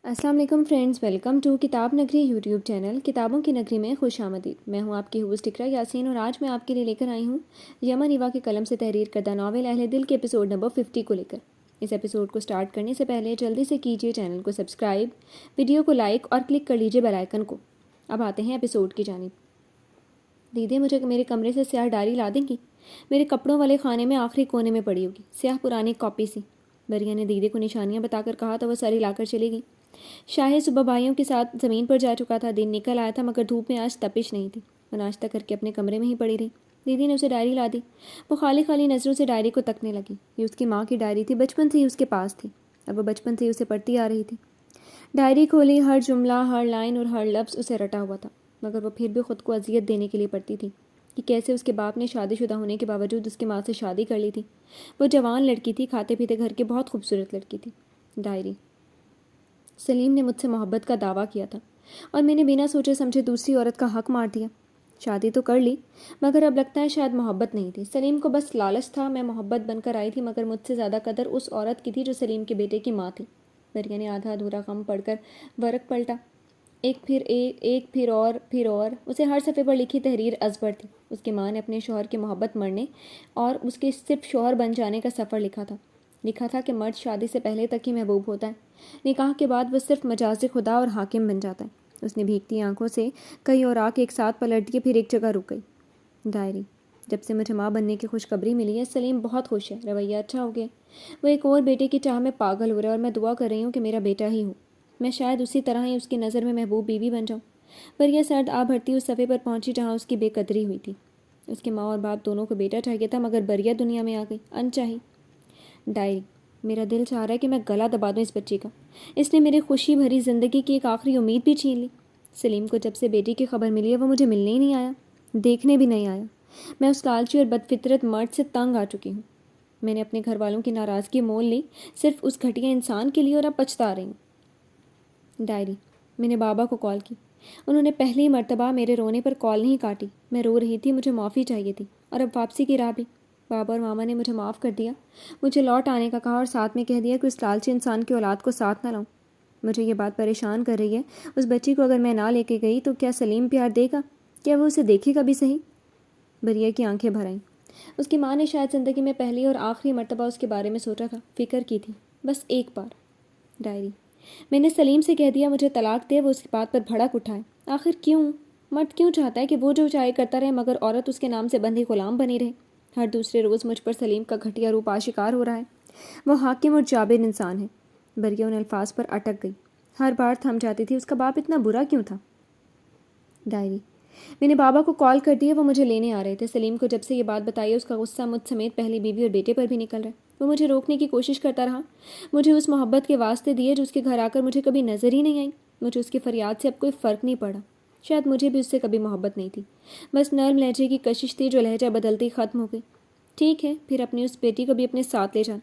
السلام علیکم friends, welcome to کتاب نگری یوٹیوب چینل کتابوں کی نگری میں خوش آمدید۔ میں ہوں آپ کی ہوسٹ اقرا یاسین اور آج میں آپ کے لیے لے کر آئی ہوں یمن ایوا کے قلم سے تحریر کردہ ناول اہل دل کے ایپیسوڈ نمبر 50 کو لے کر۔ اس ایپیسوڈ کو سٹارٹ کرنے سے پہلے جلدی سے کیجیے چینل کو سبسکرائب، ویڈیو کو لائک اور کلک کر لیجیے بیل آئیکن کو۔ اب آتے ہیں ایپیسوڈ کی جانب۔ دیدی مجھے میرے کمرے سے سیاہ ڈائری لا دیں گی؟ میرے کپڑوں والے خانے میں آخری کونے میں پڑی ہوگی، سیاہ پرانی کاپی سی۔ بریا نے دیدی کو نشانیاں بتا کر کہا تو وہ سر ہلا کر چلی گئی۔ شاہد صبح بھائیوں کے ساتھ زمین پر جا چکا تھا، دن نکل آیا تھا مگر دھوپ میں آج تپش نہیں تھی۔ وہ ناشتہ کر کے اپنے کمرے میں ہی پڑی رہی۔ دیدی نے اسے ڈائری لا دی۔ وہ خالی خالی نظروں سے ڈائری کو تکنے لگی۔ یہ اس کی ماں کی ڈائری تھی، بچپن سے ہی اس کے پاس تھی۔ اب وہ بچپن سے ہی اسے پڑھتی آ رہی تھی۔ ڈائری کھولی، ہر جملہ، ہر لائن اور ہر لفظ اسے رٹا ہوا تھا، مگر وہ پھر بھی خود کو اذیت دینے کے لیے پڑھتی تھی کہ کیسے اس کے باپ نے شادی شدہ ہونے کے باوجود اس کی ماں سے شادی کر لی تھی۔ وہ جوان لڑکی تھی، کھاتے پیتے گھر کی بہت خوبصورت لڑکی تھی۔ ڈائری: سلیم نے مجھ سے محبت کا دعویٰ کیا تھا اور میں نے بنا سوچے سمجھے دوسری عورت کا حق مار دیا۔ شادی تو کر لی مگر اب لگتا ہے شاید محبت نہیں تھی، سلیم کو بس لالچ تھا۔ میں محبت بن کر آئی تھی مگر مجھ سے زیادہ قدر اس عورت کی تھی جو سلیم کے بیٹے کی ماں تھی۔ دریا نے آدھا ادھورا غم پڑھ کر ورق پلٹا، ایک پھر اور اسے ہر صفحے پر لکھی تحریر ازبر تھی۔ اس کی ماں نے اپنے شوہر کی محبت مرنے اور اس کے صرف شوہر بن جانے کا سفر لکھا تھا کہ مرد شادی سے پہلے تک ہی محبوب ہوتا ہے، نکاح کے بعد وہ صرف مجاز خدا اور حاکم بن جاتا ہے۔ اس نے بھیگتی آنکھوں سے کئی اوراق ایک ساتھ پلٹ دیے، پھر ایک جگہ رک گئی۔ ڈائری: جب سے مجھے ماں بننے کی خوشخبری ملی ہے سلیم بہت خوش ہے، رویہ اچھا ہو گیا۔ وہ ایک اور بیٹے کی چاہ میں پاگل ہو رہا ہے اور میں دعا کر رہی ہوں کہ میرا بیٹا ہی ہو، میں شاید اسی طرح ہی اس کی نظر میں محبوب بیوی بن جاؤں۔ پر یہ سرد آ بھرتی اس صفحے پر پہنچی جہاں اس کی بے قدری ہوئی تھی۔ اس کی ماں اور باپ دونوں کو بیٹا چاہیے تھا مگر بریا دنیا میں آ گئی، انچاہی۔ ڈائری: میرا دل چاہ رہا ہے کہ میں گلا دبا دوں اس بچی کا، اس نے میری خوشی بھری زندگی کی ایک آخری امید بھی چھین لی۔ سلیم کو جب سے بیٹی کی خبر ملی ہے وہ مجھے ملنے ہی نہیں آیا، دیکھنے بھی نہیں آیا۔ میں اس لالچی اور بدفطرت مرد سے تنگ آ چکی ہوں۔ میں نے اپنے گھر والوں کی ناراضگی مول لی صرف اس گھٹیا انسان کے لیے اور اب پچھتا رہی ہوں۔ ڈائری: میں نے بابا کو کال کی، انہوں نے پہلی مرتبہ میرے رونے پر کال نہیں کاٹی۔ میں رو رہی تھی، مجھے معافی چاہیے تھی اور اب واپسی کی راہ بھی۔ بابا اور ماما نے مجھے معاف کر دیا، مجھے لوٹ آنے کا کہا اور ساتھ میں کہہ دیا کہ اس لالچی انسان کی اولاد کو ساتھ نہ لاؤں۔ مجھے یہ بات پریشان کر رہی ہے، اس بچی کو اگر میں نہ لے کے گئی تو کیا سلیم پیار دے گا؟ کیا وہ اسے دیکھے گا بھی صحیح؟ بریا کی آنکھیں بھر آئیں۔ اس کی ماں نے شاید زندگی میں پہلی اور آخری مرتبہ اس کے بارے میں سوچا تھا، فکر کی تھی، بس ایک بار۔ ڈائری: میں نے سلیم سے کہہ دیا مجھے طلاق دے، وہ اس بات پر بھڑک اٹھا ہے۔ آخر کیوں؟ مرد کیوں چاہتا ہے کہ وہ جو چاہے کرتا رہے مگر عورت اس کے نام سے بندھی غلام بنی رہے؟ ہر دوسرے روز مجھ پر سلیم کا گھٹیا روپ آشکار ہو رہا ہے، وہ حاکم اور جابر انسان ہے۔ بریا ان الفاظ پر اٹک گئی، ہر بار تھم جاتی تھی۔ اس کا باپ اتنا برا کیوں تھا؟ ڈائری: میں نے بابا کو کال کر دیا، وہ مجھے لینے آ رہے تھے۔ سلیم کو جب سے یہ بات بتائی ہے اس کا غصہ مجھ سمیت پہلی بیوی اور بیٹے پر بھی نکل رہا ہے۔ وہ مجھے روکنے کی کوشش کرتا رہا، مجھے اس محبت کے واسطے دیے جو اس کے گھر آ کر مجھے کبھی نظر ہی نہیں آئی۔ مجھے اس کی فریاد سے اب کوئی فرق نہیں پڑا، شاید مجھے بھی اس سے کبھی محبت نہیں تھی، بس نرم لہجے کی کشش تھی جو لہجہ بدلتی ختم ہو گئی۔ ٹھیک ہے، پھر اپنی اس بیٹی کو بھی اپنے ساتھ لے جانا،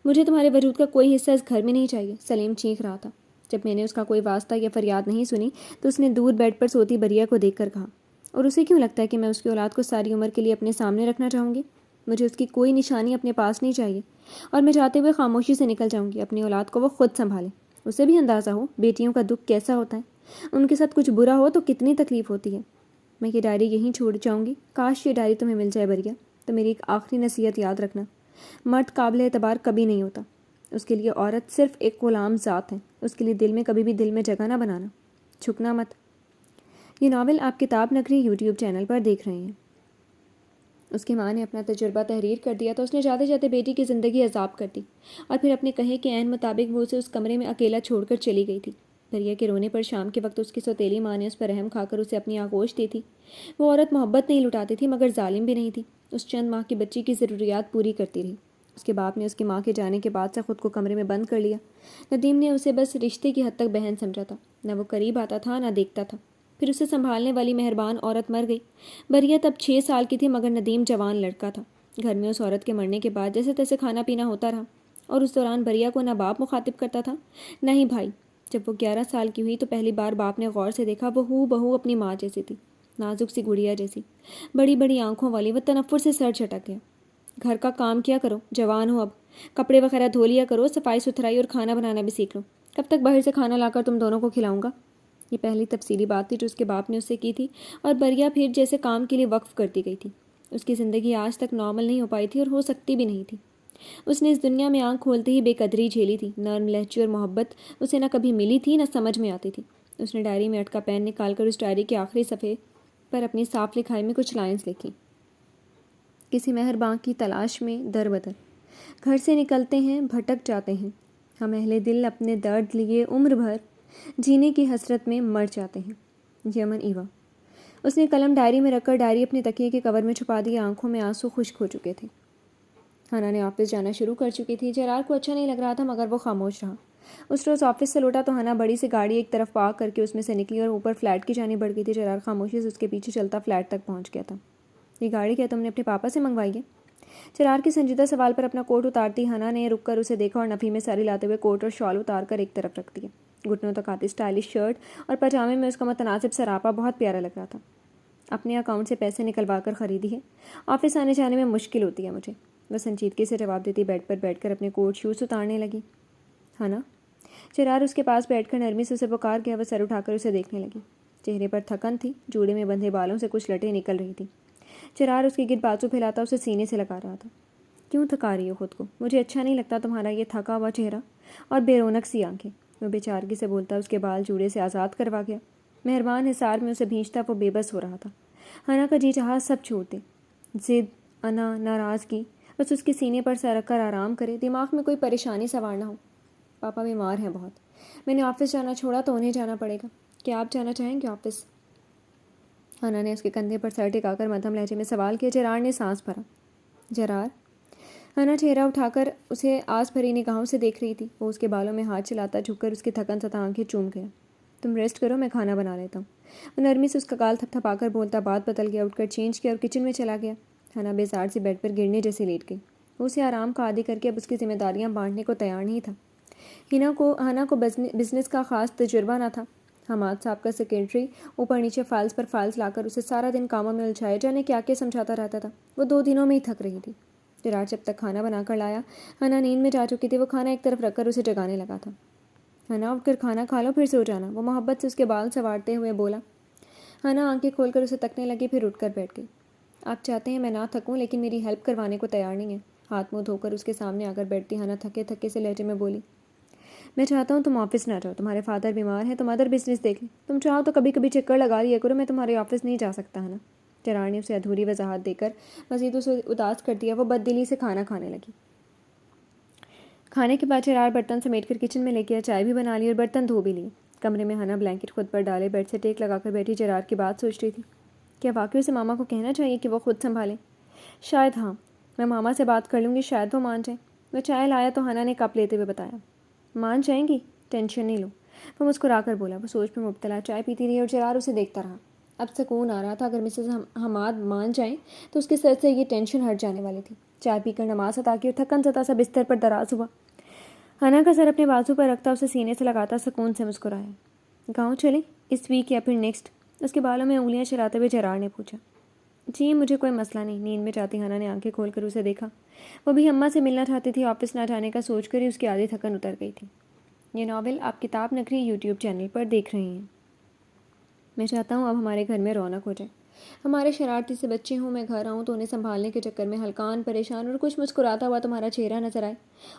مجھے تمہارے وجود کا کوئی حصہ اس گھر میں نہیں چاہیے۔ سلیم چیخ رہا تھا۔ جب میں نے اس کا کوئی واسطہ یا فریاد نہیں سنی تو اس نے دور بیڈ پر سوتی بریا کو دیکھ کر کہا، اور اسے کیوں لگتا ہے کہ میں اس کی اولاد کو ساری عمر کے لیے اپنے سامنے رکھنا چاہوں گی؟ مجھے اس کی کوئی نشانی اپنے پاس نہیں چاہیے اور میں جاتے ہوئے خاموشی سے نکل جاؤں گی۔ اپنی اولاد کو وہ خود سنبھالے، اسے بھی اندازہ ہو بیٹیوں کا دکھ کیسا ہوتا ہے، ان کے ساتھ کچھ برا ہو تو کتنی تکلیف ہوتی ہے۔ میں یہ ڈائری یہیں چھوڑ جاؤں گی، کاش یہ ڈائری تمہیں مل جائے بریا۔ تو میری ایک آخری نصیحت یاد رکھنا، مرد قابل اعتبار کبھی نہیں ہوتا، اس کے لیے عورت صرف ایک غلام ذات ہے۔ اس کے لیے دل میں کبھی بھی دل میں جگہ نہ بنانا، جھکنا مت۔ یہ ناول آپ کتاب نگری یوٹیوب چینل پر دیکھ رہے ہیں۔ اس کی ماں نے اپنا تجربہ تحریر کر دیا تو اس نے جاتے جاتے بیٹی کی زندگی عذاب کر دی اور پھر اپنے کہے کے عین مطابق وہ اسے اس کمرے میں اکیلا چھوڑ کر چلی گئی تھی۔ بریا کے رونے پر شام کے وقت اس کی سوتیلی ماں نے اس پر رحم کھا کر اسے اپنی آغوش دی تھی۔ وہ عورت محبت نہیں لٹاتی تھی مگر ظالم بھی نہیں تھی، اس چند ماہ کی بچی کی ضروریات پوری کرتی رہی۔ اس کے باپ نے اس کی ماں کے جانے کے بعد سے خود کو کمرے میں بند کر لیا۔ ندیم نے اسے بس رشتے کی حد تک بہن سمجھا تھا، نہ وہ قریب آتا تھا نہ دیکھتا تھا۔ پھر اسے سنبھالنے والی مہربان عورت مر گئی۔ بریا تب 6 سال کی تھی مگر ندیم جوان لڑکا تھا۔ گھر میں اس عورت کے مرنے کے بعد جیسے تیسے کھانا پینا ہوتا رہا اور اس دوران بریا کو نہ باپ مخاطب کرتا تھا نہ ہی بھائی۔ جب وہ 11 سال کی ہوئی تو پہلی بار باپ نے غور سے دیکھا، وہ ہو بہو اپنی ماں جیسی تھی، نازک سی گڑیا جیسی، بڑی بڑی آنکھوں والی۔ وہ تنفر سے سر جھٹک گیا۔ گھر کا کام کیا کرو، جوان ہو اب، کپڑے وغیرہ دھو لیا کرو، صفائی ستھرائی اور کھانا بنانا بھی سیکھ لو، کب تک باہر سے کھانا لا کر تم دونوں کو کھلاؤں گا؟ یہ پہلی تفصیلی بات تھی جو اس کے باپ نے اس سے کی تھی، اور بریا پھر جیسے کام کے لیے وقف کر دی گئی تھی۔ اس کی زندگی آج تک نارمل نہیں ہو پائی تھی، اور ہو سکتی بھی نہیں تھی۔ اس نے اس دنیا میں آنکھ کھولتے ہی بے قدری جھیلی تھی۔ نرم لہجے اور محبت اسے نہ کبھی ملی تھی نہ سمجھ میں آتی تھی۔ اس نے ڈائری میں اٹکا پین نکال کر اس ڈائری کے آخری صفحے پر اپنی صاف لکھائی میں کچھ لائنز لکھی۔ کسی مہرباں کی تلاش میں در بدر، گھر سے نکلتے ہیں بھٹک جاتے ہیں، ہم اہل دل اپنے درد لیے عمر بھر جینے کی حسرت میں مر جاتے ہیں۔ یمن ایوا۔ اس نے قلم ڈائری میں رکھ کر ڈائری اپنے تکیے کے کور میں چھپا دی۔ آنکھوں میں آنسو خشک ہو چکے تھے۔ ہنا نے آفس جانا شروع کر چکی تھی۔ جرار کو اچھا نہیں لگ رہا تھا مگر وہ خاموش رہا۔ اس روز آفس سے لوٹا تو ہنا بڑی سی گاڑی ایک طرف پارک کر کے اس میں سے نکلی اور اوپر فلیٹ کی جانب بڑھ گئی تھی۔ جرار خاموشی سے اس کے پیچھے چلتا فلیٹ تک پہنچ گیا تھا۔ یہ گاڑی کیا تم نے اپنے پاپا سے منگوائی ہے؟ جرار کے سنجیدہ سوال پر اپنا کوٹ اتارتی ہنا نے رک کر اسے دیکھا اور نفی میں ساری لاتے ہوئے کوٹ اور شال اتار کر ایک طرف رکھ دیا۔ گھٹنوں تک آتی اسٹائلش شرٹ اور پاجامے میں اس کا متناسب سراپا بہت پیارا لگ رہا تھا۔ اپنے اکاؤنٹ سے پیسے نکلوا کر خریدی ہے؟ آفس آنے جانے میں مشکل ہوتی ہے مجھے، وہ سنجیدگی سے جواب دیتی بیڈ پر بیٹھ کر اپنے کوٹ شوز اتارنے لگی۔ ہنا؟ جرار اس کے پاس بیٹھ کر نرمی سے اسے پکار گیا۔ وہ سر اٹھا کر اسے دیکھنے لگی۔ چہرے پر تھکن تھی، جوڑے میں بندھے بالوں سے کچھ لٹیں نکل رہی تھی۔ جرار اس کے گرد بازو پھیلاتا اسے سینے سے لگا رہا تھا۔ کیوں تھکا رہی ہو خود کو؟ مجھے اچھا نہیں لگتا تمہارا یہ تھکا ہوا چہرہ اور بے رونق سی آنکھیں، وہ بے چارگی سے بولتا۔ اس کے بال جوڑے سے آزاد کروا گیا۔ مہربان حصار میں اسے بھینچتا وہ بے بس ہو رہا تھا۔ ہنا کا جی چاہا سب چھوڑ دے، ضد، انا، ناراضگی، بس اس کے سینے پر سر رکھ کر آرام کرے، دماغ میں کوئی پریشانی سوار نہ ہو۔ پاپا بیمار ہیں بہت، میں نے آفس جانا چھوڑا تو انہیں جانا پڑے گا۔ کیا آپ جانا چاہیں گے آفس؟ ہنا نے اس کے کندھے پر سر ٹکا کر مدھم لہجے میں سوال کیا۔ جرار نے سانس بھرا۔ جرار؟ ہنا چہرہ اٹھا کر اسے آس بھری نگاہوں سے دیکھ رہی تھی۔ وہ اس کے بالوں میں ہاتھ چلاتا جھک کر اس کی تھکن زدہ آنکھیں چوم گیا۔ تم ریسٹ کرو، میں کھانا بنا لیتا ہوں، وہ نرمی سے اس کا گال تھپ تھپا کر بولتا۔ بات بدل گیا، اٹھ کر چینج کیا اور کچن میں چلا گیا۔ ہنا بیزار سی بیڈ پر گرنے جیسے لیٹ گئی۔ وہ اسے آرام کا عادی کر کے اب اس کی ذمہ داریاں بانٹنے کو تیار نہیں تھا۔ ہنا کو بزنس کا خاص تجربہ نہ تھا۔ حماد صاحب کا سیکرٹری اوپر نیچے فائلز پر فائلز لا کر اسے سارا دن کاموں میں الجھائے جانے کیا کیا سمجھاتا رہتا تھا۔ وہ 2 دنوں میں ہی تھک رہی تھی۔ جرار جب تک کھانا بنا کر لایا ہنا نیند میں جا چکی تھی۔ وہ کھانا ایک طرف رکھ کر اسے جگانے لگا تھا۔ ہنا اٹھ کر کھانا کھا لو پھر سو جانا، وہ محبت سے اس کے بال سنوارتے ہوئے بولا۔ ہنا آنکھیں کھول کر اسے تکنے لگی، پھر اٹھ کر بیٹھ گئی۔ آپ چاہتے ہیں میں نہ تھکوں لیکن میری ہیلپ کروانے کو تیار نہیں ہے۔ ہاتھ منہ دھو کر اس کے سامنے آ کر بیٹھتی ہنا تھکے تھکے سے لہجے میں بولی۔ میں چاہتا ہوں تم آفس نہ جاؤ، تمہارے فادر بیمار ہیں، تم ادر بزنس دیکھ لیں، تم چاہو تو کبھی کبھی چکر لگا لیا کرو، میں تمہارے آفس نہیں جا سکتا ہنا۔ جرار نے اسے ادھوری وضاحت دے کر مزید اسے اداس کر دیا۔ وہ بد دلی سے کھانا کھانے لگی۔ کھانے کے بعد جرار برتن سمیٹ کر کچن میں لے گیا، چائے بھی بنا لی اور برتن دھو بھی لیے۔ کمرے میں ہنا بلینکٹ خود پر ڈالے بیڈ سے ٹیک لگا کر بیٹھی جرار کی بات سوچ رہی تھی۔ کیا واقعی اسے ماما کو کہنا چاہیے کہ وہ خود سنبھالیں؟ شاید ہاں، میں ماما سے بات کر لوں گی، شاید وہ مان جائیں۔ وہ چائے لایا تو ہنا نے کپ لیتے ہوئے بتایا۔ مان جائیں گی؟ ٹینشن نہیں لو، وہ مسکرا کر بولا۔ وہ سوچ میں مبتلا چائے پیتی رہی اور جرار اسے دیکھتا رہا۔ اب سکون آ رہا تھا، اگر مسز حماد مان جائیں تو اس کے سر سے یہ ٹینشن ہٹ جانے والی تھی۔ چائے پی کر نماز ادا کی اور تھکن زدہ سا بستر پر دراز ہوا۔ ہنا کا سر اپنے بازو پر رکھتا اسے سینے سے لگاتا سکون سے مسکرایا۔ گاؤں چلیں اس ویک یا پھر نیکسٹ؟ اس کے بالوں میں انگلیاں چلاتے ہوئے جرار نے پوچھا۔ جی مجھے کوئی مسئلہ نہیں، نیند میں جاتی ہنا نے آنکھیں کھول کر اسے دیکھا۔ وہ بھی اماں سے ملنا چاہتی تھی، آفس نہ جانے کا سوچ کر ہی اس کی آدھی تھکن اتر گئی تھی۔ یہ ناول آپ کتاب نگری یوٹیوب چینل پر دیکھ رہے ہیں۔ میں چاہتا ہوں اب ہمارے گھر میں رونق ہو جائے۔ ہمارے شرارتی سے بچے ہوں، میں گھر آؤں تو انہیں سنبھالنے کے چکر میں ہلکان پریشان اور کچھ مسکراتا ہوا تمہارا چہرہ نظر آئے،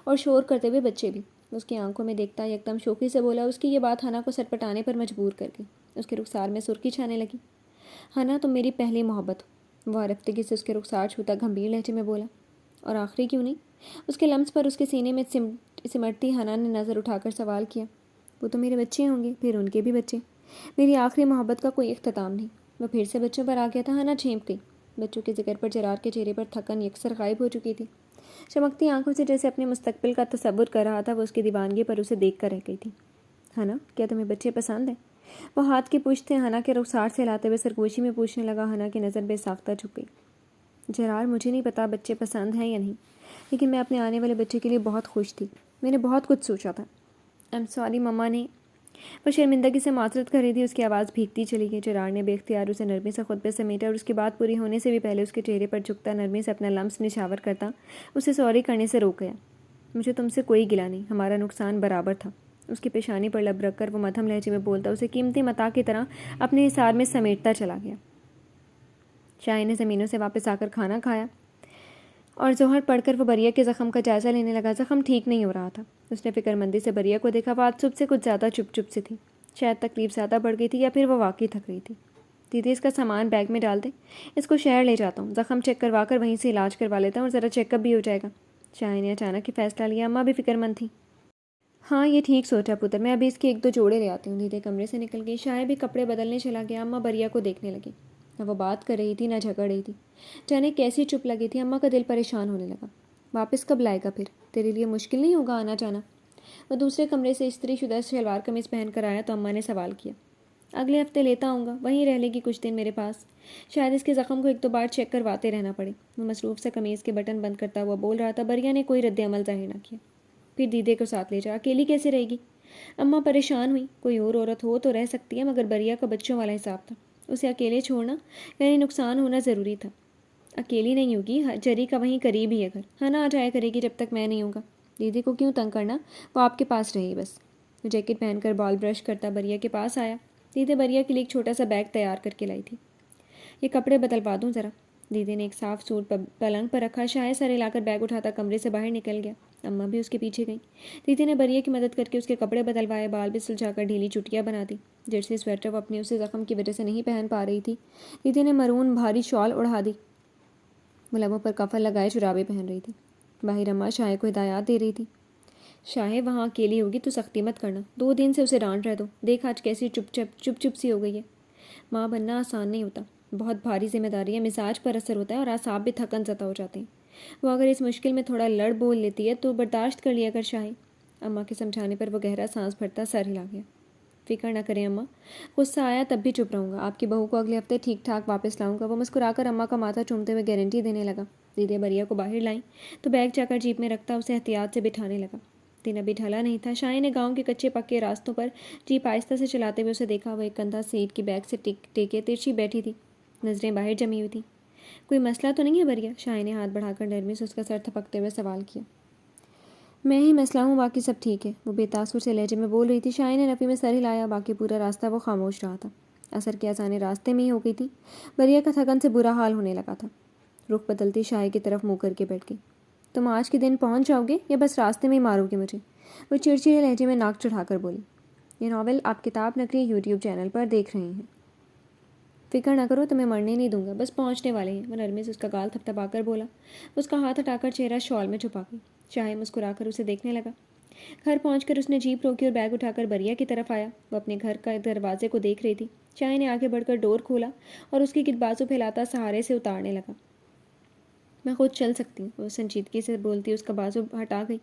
اور شور کرتے ہوئے بچے بھی۔ اس کی آنکھوں میں دیکھتا یکدم شوخی سے بولا۔ اس کی یہ بات ہنا کو سر پٹانے پر مجبور کر گئی۔ اس کے رخسار میں سرخی چھانے لگی۔ ہنا تم میری پہلی محبت ہو، وہ آرفتگی سے اس کے رخسار چھوتا گمبھیر لہجے میں بولا۔ اور آخری کیوں نہیں؟ اس کے لمس پر اس کے سینے میں سمٹتی ہنا نے نظر اٹھا کر سوال کیا۔ وہ تو میرے بچے ہوں گے، پھر ان کے بھی بچے، میری آخری محبت کا کوئی اختتام نہیں۔ وہ پھر سے بچوں پر آ گیا تھا۔ ہنا چھینپ گئی۔ بچوں کے ذکر پر جرار کے چہرے پر تھکن یکسر غائب ہو چکی تھی۔ چمکتی آنکھوں سے جیسے اپنے مستقبل کا تصور کر رہا تھا، وہ اس کی دیوانگی پر اسے دیکھ کر رہ گئی تھی۔ ہنا کیا تمہیں بچے پسند ہیں؟ وہ ہاتھ کی پشت ہنا کے رخسار سے لاتے ہوئے سرگوشی میں پوچھنے لگا۔ ہنا کی نظر بے ساختہ جھک گئی۔ جرار مجھے نہیں پتا بچے پسند ہیں یا نہیں، لیکن میں اپنے آنے والے بچے کے لیے بہت خوش تھی، میں نے بہت کچھ سوچا تھا۔ ایم سوری مما نے، وہ شرمندگی سے معذرت کر رہی تھی۔ اس کی آواز بھیگتی چلی گئی۔ جرار نے بے اختیار اسے نرمی سے خود پہ سمیٹا اور اس کی بات پوری ہونے سے بھی پہلے اس کے چہرے پر جھکتا نرمی سے اپنا لمس نچھاور کرتا اسے سوری کرنے سے روک گیا۔ مجھے تم سے کوئی گلہ نہیں، ہمارا نقصان برابر تھا۔ اس کی پیشانی پر لب رکھ کر وہ مدھم لہجے میں بولتا اسے قیمتی متاع کی طرح اپنے حصار میں سمیٹتا چلا گیا۔ شاہین نے زمینوں سے واپس آ کر کھانا کھایا اور ظہر پڑھ کر وہ بریا کے زخم کا جائزہ لینے لگا۔ زخم ٹھیک نہیں ہو رہا تھا۔ اس نے فکر مندی سے بریا کو دیکھا۔ وہ آج صبح سے کچھ زیادہ چپ چپ سی تھی۔ شاید تکلیف زیادہ بڑھ گئی تھی یا پھر وہ واقعی تھک رہی تھی۔ دیدی اس کا سامان بیگ میں ڈال دیں، اس کو شہر لے جاتا ہوں، زخم چیک کروا کر وہیں سے علاج کروا لیتا ہوں اور ذرا چیک اپ بھی ہو جائے گا۔ شاہین نے اچانک ہی فیصلہ لیا۔ اماں بھی فکر مند تھی۔ ہاں یہ ٹھیک سوچا پتر، میں ابھی اس کے 1-2 جوڑے لے آتی ہوں۔ دیدی کمرے سے نکل گئی۔ شاہین بھی کپڑے بدلنے چلا گیا۔ اماں بریا کو دیکھنے لگی۔ نہ وہ بات کر رہی تھی نہ جھگڑ رہی تھی، جانے کیسی چپ لگی تھی۔ اماں کا دل پریشان ہونے لگا۔ واپس کب لائے گا پھر؟ تیرے لیے مشکل نہیں ہوگا آنا جانا؟ وہ دوسرے کمرے سے استری شدہ شلوار قمیص پہن کر آیا تو اماں نے سوال کیا۔ اگلے ہفتے لیتا آؤں گا، وہیں رہ لے گی کچھ دن میرے پاس، شاید اس کے زخم کو 1-2 بار چیک کرواتے رہنا پڑے۔ وہ مصروف سے قمیص کے بٹن بند کرتا ہوا بول رہا تھا۔ بریا نے کوئی رد عمل ظاہر نہ کیا۔ پھر دیدے کو ساتھ لے جا، اکیلی کیسے رہے گی؟ اماں پریشان ہوئی۔ کوئی اور عورت ہو تو رہ سکتی ہے، مگر بریا کا بچوں والا حساب تھا، اسے اکیلے چھوڑنا یعنی نقصان ہونا ضروری تھا۔ اکیلی نہیں ہوگی، جری کا وہیں قریب ہی ہے گھر، ہانا آ جایا کرے گی جب تک میں نہیں ہوں گا۔ دیدی کو کیوں تنگ کرنا، وہ آپ کے پاس رہے بس۔ وہ جیکٹ پہن کر بال برش کرتا بریا کے پاس آیا۔ دیدی بریا کے لیے ایک چھوٹا سا بیگ تیار کر کے لائی تھی۔ یہ کپڑے بدلوا دوں ذرا؟ دیدی نے ایک صاف سوٹ پلنگ پر رکھا۔ شاہد سر ہلا کر بیگ اٹھاتا کمرے سے باہر نکل گیا۔ اماں بھی اس کے پیچھے گئیں۔ دیدی نے بریا کی مدد کر کے اس کے کپڑے بدلوائے، بال بھی سلجھا کر ڈھیلی چٹیاں بنا دی۔ جرسی سویٹر وہ اپنے اسے زخم کی وجہ سے نہیں پہن پا رہی تھی۔ دیدی نے مرون بھاری شال اڑا دی۔ وہ لبوں پر کفن لگائے چرابے پہن رہی تھی۔ باہر اماں شاہد کو ہدایات دے رہی تھی۔ شاہد وہاں اکیلی ہوگی تو سختی مت کرنا، 2 دن سے اسے ڈانٹ رہ دو، دیکھ آج کیسی چپ سی ہو گئی ہے۔ ماں بننا آسان نہیں ہوتا، بہت بھاری ذمہ داری ہے، مزاج پر اثر ہوتا ہے اور اعصاب بھی تھکن زدہ ہو جاتے ہیں۔ وہ اگر اس مشکل میں تھوڑا لڑ بول لیتی ہے تو برداشت کر لیا کر شاہد۔ اماں کے سمجھانے پر وہ گہرا سانس بھرتا سر ہلا گیا۔ فکر نہ کریں اماں، غصہ آیا تب بھی چپ رہوں گا، آپ کی بہو کو اگلے ہفتے ٹھیک ٹھاک واپس لاؤں گا۔ وہ مسکرا کر اماں کا ماتھا چومتے ہوئے گارنٹی دینے لگا۔ دیدی بریا کو باہر لائیں تو بیگ جا کر جیپ میں رکھتا اسے احتیاط سے بٹھانے لگا۔ دن ابھی ڈھلا نہیں تھا۔ شاہین نے گاؤں کے کچے پکے راستوں پر جیپ آہستہ سے چلاتے ہوئے اسے دیکھا۔ وہ ایک کندھا سیٹ کی بیگ سے ٹیکے ترچھی بیٹھی تھی، نظریں باہر جمی ہوئی تھیں۔ کوئی مسئلہ تو نہیں ہے بریا؟ شاہین نے ہاتھ بڑھا کر نرمی سے اس کا سر تھپکتے ہوئے سوال کیا۔ میں ہی مسئلہ ہوں، باقی سب ٹھیک ہے، وہ بے تاثر سے لہجے میں بول رہی تھی۔ شاہین نے نفی میں سر ہلایا۔ باقی پورا راستہ وہ خاموش رہا تھا۔ اثر کی اذانیں راستے میں ہی ہو گئی تھی۔ بریا کا تھکن سے برا حال ہونے لگا تھا۔ رخ بدلتی شاہد کی طرف منہ کر کے بیٹھ گئی۔ تم آج کے دن پہنچ جاؤ گے یا بس راستے میں ہی مارو گے مجھے؟ وہ چڑچڑے لہجے میں ناک چڑھا کر بولی۔ یہ ناول آپ کتاب نگری یوٹیوب چینل پر دیکھ رہے ہیں۔ فکر نہ کرو، تمہیں مرنے نہیں دوں گا، بس پہنچنے والے ہیں۔ وہ نرمی سے اس کا گال تھپتھپا کر بولا۔ اس کا ہاتھ ہٹا کر چہرہ شال میں چھپا گئی۔ شاہد مسکرا کر اسے دیکھنے لگا۔ گھر پہنچ کر اس نے جیپ روکی اور بیگ اٹھا کر بریا کی طرف آیا۔ وہ اپنے گھر کا دروازے کو دیکھ رہی تھی۔ شاہد نے آگے بڑھ کر ڈور کھولا اور اس کی بازو پھیلاتا سہارے سے اتارنے لگا۔ میں خود چل سکتی ہوں، وہ سنجیدگی سے بولتی اس کا بازو ہٹا گئی۔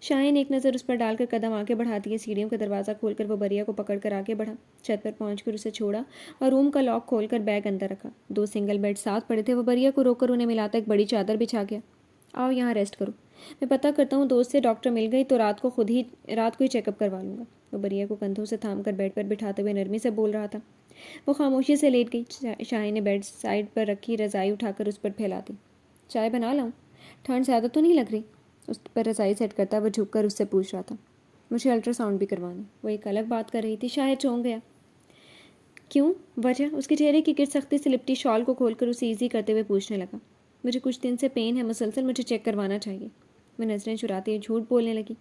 شاہد نے ایک نظر اس پر ڈال کر قدم آگے بڑھا دیے۔ سیڑھیوں کا دروازہ کھول کر وہ بریا کو پکڑ کر آگے بڑھا۔ چھت پر پہنچ کر اسے چھوڑا اور روم کا لاک کھول کر بیگ اندر رکھا۔ 2 سنگل بیڈ ساتھ پڑے تھے۔ وہ بریا کو روک کر انہیں ملاتا ایک بڑی چادر بچھا گیا۔ آؤ یہاں ریسٹ کرو، میں پتہ کرتا ہوں دوست سے ڈاکٹر مل گئی تو رات کو ہی چیک اپ کروا لوں گا۔ وہ بریا کو کندھوں سے تھام کر بیڈ پر بٹھاتے ہوئے نرمی سے بول رہا تھا۔ وہ خاموشی سے لیٹ گئی۔ شاہد نے بیڈ سائڈ پر رکھی رضائی اٹھا کر اس پر پھیلا دی۔ چائے بنا لاؤں؟ ٹھنڈ زیادہ تو نہیں لگ رہی؟ اس پر رضائی سیٹ کرتا وہ جھک کر اس سے پوچھ رہا تھا۔ مجھے الٹرا ساؤنڈ بھی کروانا۔ وہ ایک الگ بات کر رہی تھی۔ شاہد چونک گیا۔ کیوں؟ وجہ؟ اس کے چہرے کی گرد سختی سے لپٹی شال کو کھول کر اسے ایزی کرتے ہوئے پوچھنے لگا۔ مجھے کچھ دن سے پین ہے مسلسل، مجھے چیک کروانا چاہیے۔ وہ نظریں چراتے ہوئے جھوٹ بولنے لگی۔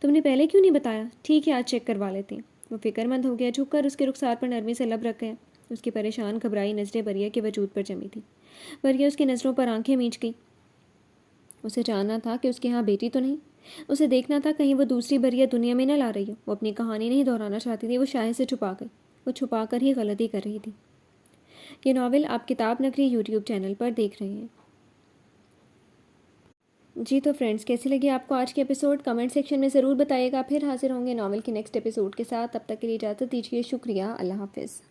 تم نے پہلے کیوں نہیں بتایا؟ ٹھیک ہے آج چیک کروا لیتے ہیں۔ وہ فکر مند ہو گیا، جھک کر اس کے رخسار پر نرمی سے لب رکھ گیا۔ اس کی پریشان گھبرائی نظریں بریا کے وجود پر جمی تھی۔ بریا اس کی نظروں پر آنکھیں میچ گئی۔ اسے جاننا تھا کہ اس کے ہاں بیٹی تو نہیں۔ اسے دیکھنا تھا کہیں وہ دوسری بریا دنیا میں نہ لا رہی ہو۔ وہ اپنی کہانی نہیں دہرانا چاہتی تھی، وہ شاہد سے چھپا گئی۔ وہ چھپا کر ہی غلطی کر رہی تھی۔ یہ ناول آپ کتاب نگری یوٹیوب چینل پر دیکھ رہے ہیں۔ جی تو فرینڈز، کیسی لگی آپ کو آج کے ایپیسوڈ؟ کمنٹ سیکشن میں ضرور بتائیے گا۔ پھر حاضر ہوں گے ناول کے نیکسٹ ایپیسوڈ کے ساتھ۔ تب تک کے لیے اجازت دیجیے۔ شکریہ، اللہ حافظ۔